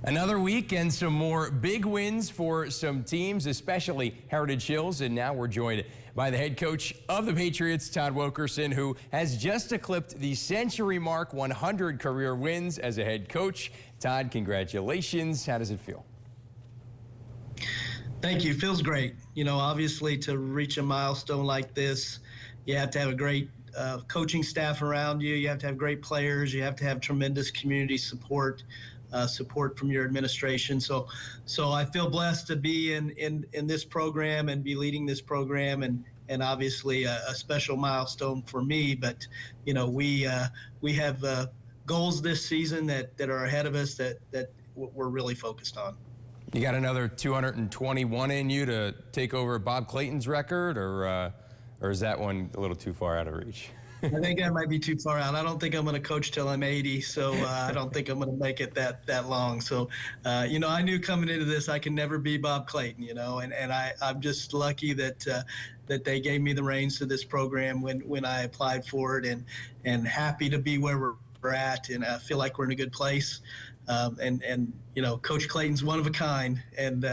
Another week and some more big wins for some teams, especially Heritage Hills. And now we're joined by the head coach of the Patriots, Todd Wilkerson, who has just eclipsed the century mark, 100 career wins as a head coach. Todd, congratulations. How does it feel? Thank you. Feels great. You know, obviously to reach a milestone like this, you have to have a great coaching staff around you. You have to have great players. You have to have tremendous community support. Support from your administration. So I feel blessed to be in this program and be leading this program, and obviously a special milestone for me. But you know, we have goals this season that are ahead of us that we're really focused on. You got another 221 in you to take over Bob Clayton's record, or is that one a little too far out of reach? I think I might be too far out. I don't think I'm going to coach till I'm 80, so I don't think I'm going to make it that long. So, you know, I knew coming into this I can never be Bob Clayton, you know, and I'm just lucky that they gave me the reins to this program when I applied for it, and happy to be where we're at, and I feel like we're in a good place. And you know, Coach Clayton's one of a kind, and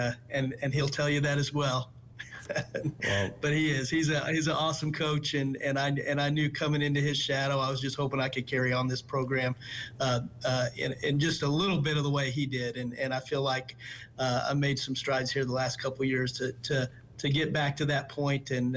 he'll tell you that as well. Well, but he's an awesome coach, and I knew coming into his shadow, I was just hoping I could carry on this program in just a little bit of the way he did, and I feel like I made some strides here the last couple of years to get back to that point, and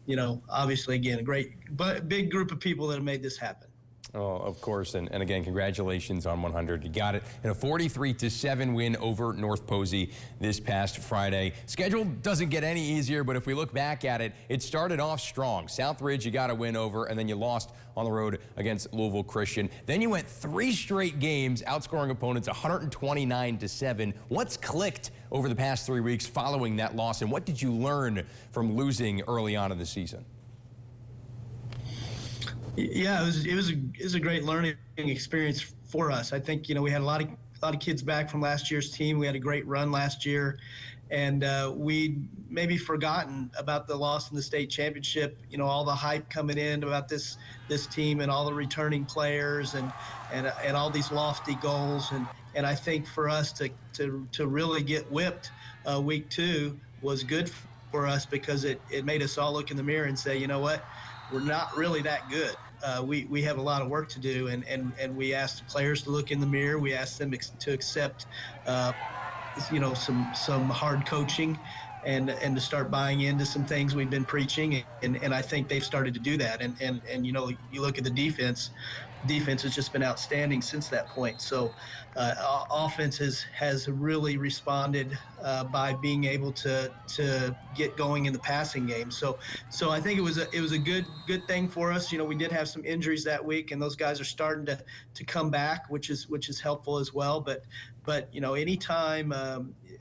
you know, obviously again, a great but big group of people that have made this happen. Oh, of course, and again, congratulations on 100. You got it in a 43-7 win over North Posey this past Friday. Schedule doesn't get any easier, but if we look back at it, it started off strong. Southridge, you got a win over, and then you lost on the road against Louisville Christian. Then you went 3 straight games, outscoring opponents 129-7. What's clicked over the past 3 weeks following that loss, and what did you learn from losing early on in the season? Yeah, it was a great learning experience for us. I think, you know, we had a lot of kids back from last year's team. We had a great run last year, and we maybe forgotten about the loss in the state championship. You know, all the hype coming in about this team and all the returning players and all these lofty goals, and I think for us to really get whipped week 2 was good for us, because it made us all look in the mirror and say, you know what, we're not really that good. We have a lot of work to do, and we asked the players to look in the mirror. We asked them to accept, you know, some hard coaching, and to start buying into some things we've been preaching, and I think they've started to do that. And you know, you look at the defense has just been outstanding since that point. So offense has really responded by being able to get going in the passing game. So I think it was a good thing for us. You know, we did have some injuries that week, and those guys are starting to come back, which is helpful as well. But you know, anytime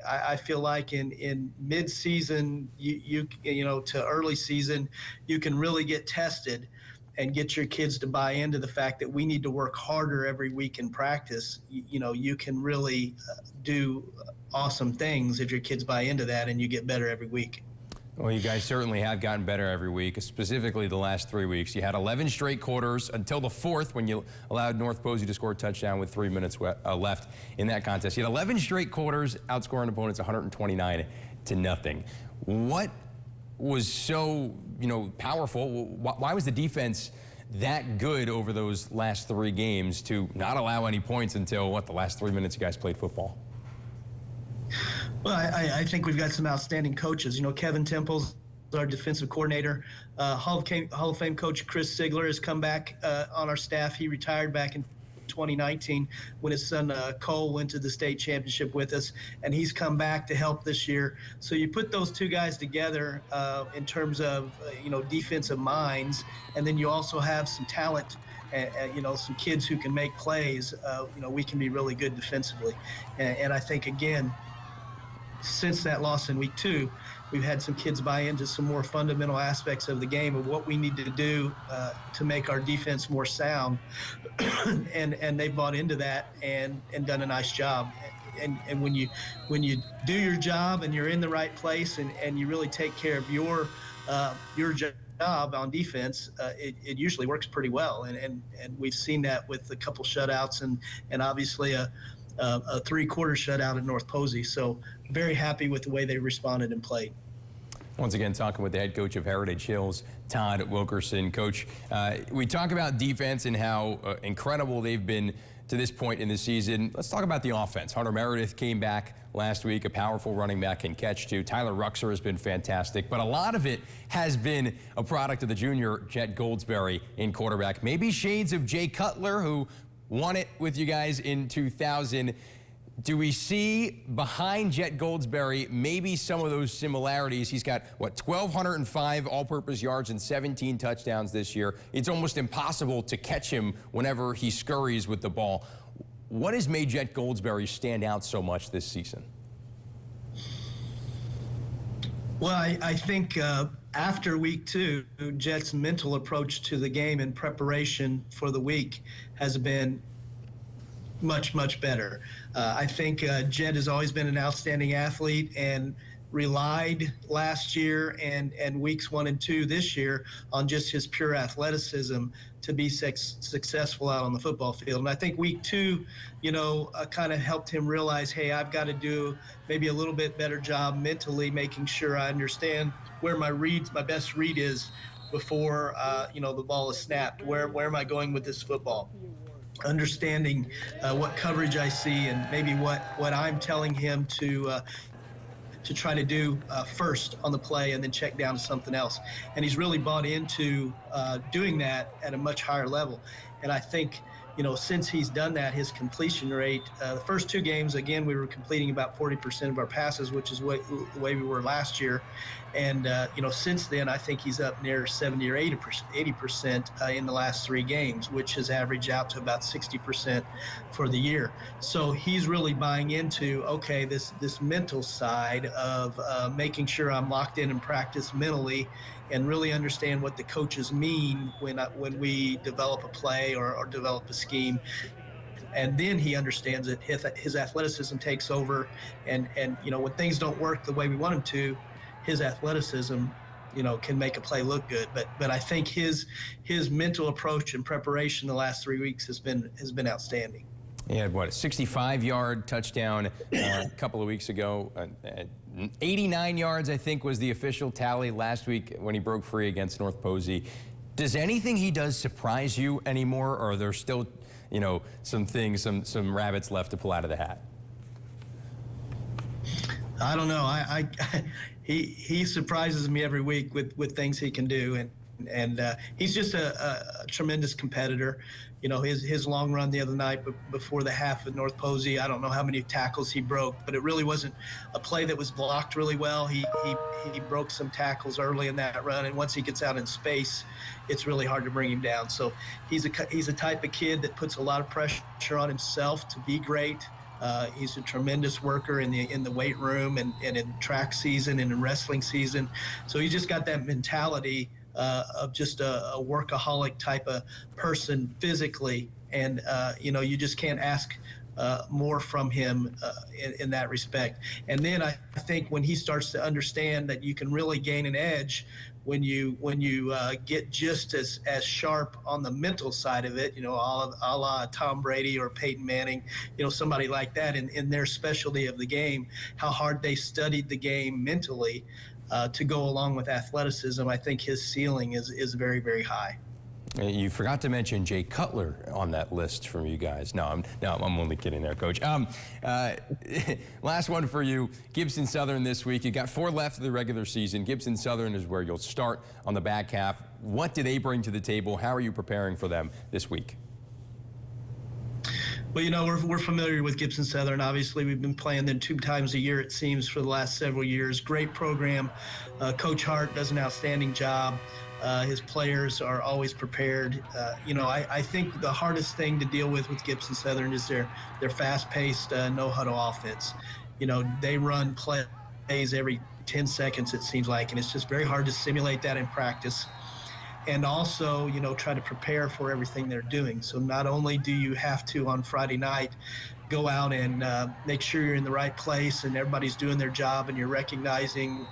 I feel like in mid-season, you know, to early season, you can really get tested and get your kids to buy into the fact that we need to work harder every week in practice. You know, you can really do awesome things if your kids buy into that and you get better every week. Well, you guys certainly have gotten better every week, specifically the last 3 weeks. You had 11 straight quarters until the 4th, when you allowed North Posey to score a touchdown with 3 minutes left in that contest. You had 11 straight quarters, outscoring opponents 129-0. What was so, you know, powerful? Why was the defense that good over those last 3 games to not allow any points until, the last 3 minutes you guys played football? Well, I think we've got some outstanding coaches. You know, Kevin Temple's our defensive coordinator. Hall of Fame coach Chris Sigler has come back on our staff. He retired back in 2019 when his son Cole went to the state championship with us, and he's come back to help this year. So you put those 2 guys together in terms of you know, defensive minds, and then you also have some talent, you know, some kids who can make plays. You know, we can be really good defensively, and I think again, since that loss in week 2, we've had some kids buy into some more fundamental aspects of the game of what we need to do to make our defense more sound, and they bought into that and done a nice job. And when you do your job and you're in the right place and you really take care of your job on defense, it usually works pretty well. And we've seen that with a couple shutouts and obviously a a three-quarter shutout at North Posey. So very happy with the way they responded and played. Once again, talking with the head coach of Heritage Hills, Todd Wilkerson. Coach, we talk about defense and how incredible they've been to this point in the season. Let's talk about the offense. Hunter Meredith came back last week, a powerful running back can catch too. Tyler Ruxer has been fantastic, but a lot of it has been a product of the junior Jet Goldsberry in quarterback. Maybe shades of Jay Cutler, who won it with you guys in 2000. Do we see behind Jet Goldsberry maybe some of those similarities? He's got, what, 1,205 all-purpose yards and 17 touchdowns this year. It's almost impossible to catch him whenever he scurries with the ball. What has made Jet Goldsberry stand out so much this season? Well, I think after week 2, Jet's mental approach to the game and preparation for the week has been much, much better. I think Jet has always been an outstanding athlete and relied last year and weeks 1 and 2 this year on just his pure athleticism to be successful out on the football field. And I think week 2, kind of helped him realize, hey, I've got to do maybe a little bit better job mentally, making sure I understand where my best read is before, the ball is snapped. Where am I going with this football? Understanding what coverage I see and maybe what I'm telling him to try to do first on the play and then check down to something else. And he's really bought into doing that at a much higher level. And I think, since he's done that, his completion rate, the first 2 games, again, we were completing about 40% of our passes, which is the way we were last year. And, since then, I think he's up near 70 or 80% in the last 3 games, which has averaged out to about 60% for the year. So he's really buying into, okay, this mental side of making sure I'm locked in practice mentally and really understand what the coaches mean when we develop a play or develop a scheme. And then he understands that his athleticism takes over, and when things don't work the way we want them to, his athleticism can make a play look good. But I think his mental approach and preparation the last 3 weeks has been outstanding. He had, what, a 65-yard touchdown a couple of weeks ago. 89 yards, I think, was the official tally last week when he broke free against North Posey. Does anything he does surprise you anymore, or are there still, some rabbits left to pull out of the hat? I don't know. He surprises me every week with things he can do, and he's just a tremendous competitor. His long run the other night before the half at North Posey, I don't know how many tackles he broke, but it really wasn't a play that was blocked really well. He broke some tackles early in that run, and once he gets out in space, it's really hard to bring him down. So he's a type of kid that puts a lot of pressure on himself to be great. He's a tremendous worker in the weight room and in track season and in wrestling season. So he's just got that mentality of just a workaholic type of person physically. And, you just can't ask more from him in that respect. And then I think when he starts to understand that you can really gain an edge when you get just as sharp on the mental side of it, a la Tom Brady or Peyton Manning, somebody like that in their specialty of the game, how hard they studied the game mentally to go along with athleticism. I think his ceiling is very, very high. You forgot to mention Jay Cutler on that list from you guys. No, I'm only kidding there, Coach. Last one for you, Gibson Southern this week. You got 4 left of the regular season. Gibson Southern is where you'll start on the back half. What do they bring to the table? How are you preparing for them this week? Well, we're familiar with Gibson Southern. Obviously, we've been playing them 2 times a year, it seems, for the last several years. Great program. Coach Hart does an outstanding job. His players are always prepared. I think the hardest thing to deal with Gibson Southern is their fast-paced, no-huddle offense. They run plays every 10 seconds, it seems like, and it's just very hard to simulate that in practice. And also, try to prepare for everything they're doing. So not only do you have to, on Friday night, go out and make sure you're in the right place and everybody's doing their job and you're recognizing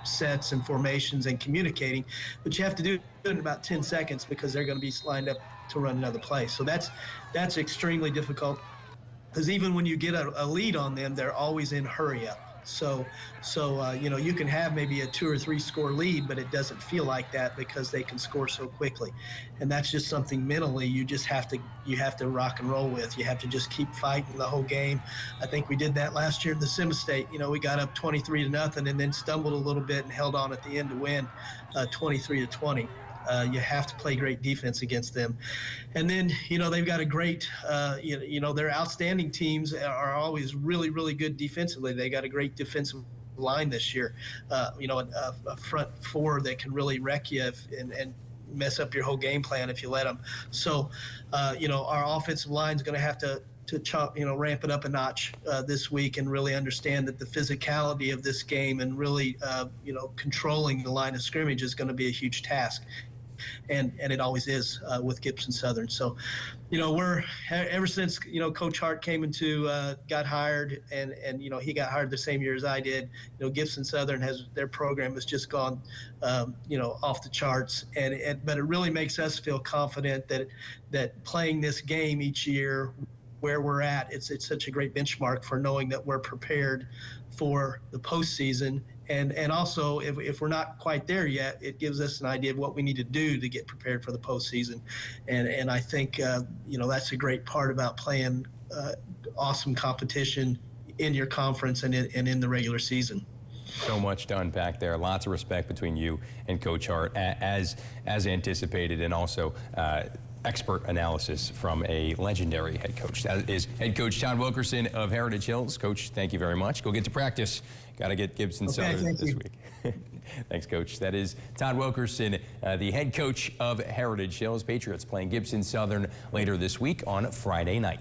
sets and formations and communicating, but you have to do it in about 10 seconds because they're going to be lined up to run another play. So that's extremely difficult. because even when you get a lead on them, they're always in hurry up. So you know, you can have maybe a 2 or 3 score lead, but it doesn't feel like that because they can score so quickly, and that's just something mentally you have to rock and roll with. You have to just keep fighting the whole game. I think we did that last year in the Sim State. You know, we got up 23-0 and then stumbled a little bit and held on at the end to win 23-20. You have to play great defense against them. And then, you know, they've got a great, you know, their outstanding teams are always really, really good defensively. They got a great defensive line this year, you know, a front four that can really wreck you and mess up your whole game plan if you let them. So, you know, our offensive line is going to have to ramp it up a notch this week and really understand that the physicality of this game and really, you know, controlling the line of scrimmage is going to be a huge task. And it always is with Gibson Southern. So, you know, we're ever since, you know, Coach Hart got hired and, you know, he got hired the same year as I did. You know, Gibson Southern their program has just gone, you know, off the charts. But it really makes us feel confident that playing this game each year where we're at, it's such a great benchmark for knowing that we're prepared for the postseason. And also, if we're not quite there yet, it gives us an idea of what we need to do to get prepared for the postseason. And I think, you know, that's a great part about playing awesome competition in your conference and in the regular season. So much to unpack there. Lots of respect between you and Coach Hart, as anticipated, and also expert analysis from a legendary head coach. That is head coach Todd Wilkerson of Heritage Hills. Coach, thank you very much. Go get to practice. Got to get Gibson Southern this week. Thanks, Coach. That is Todd Wilkerson, the head coach of Heritage Hills. Patriots playing Gibson Southern later this week on Friday night.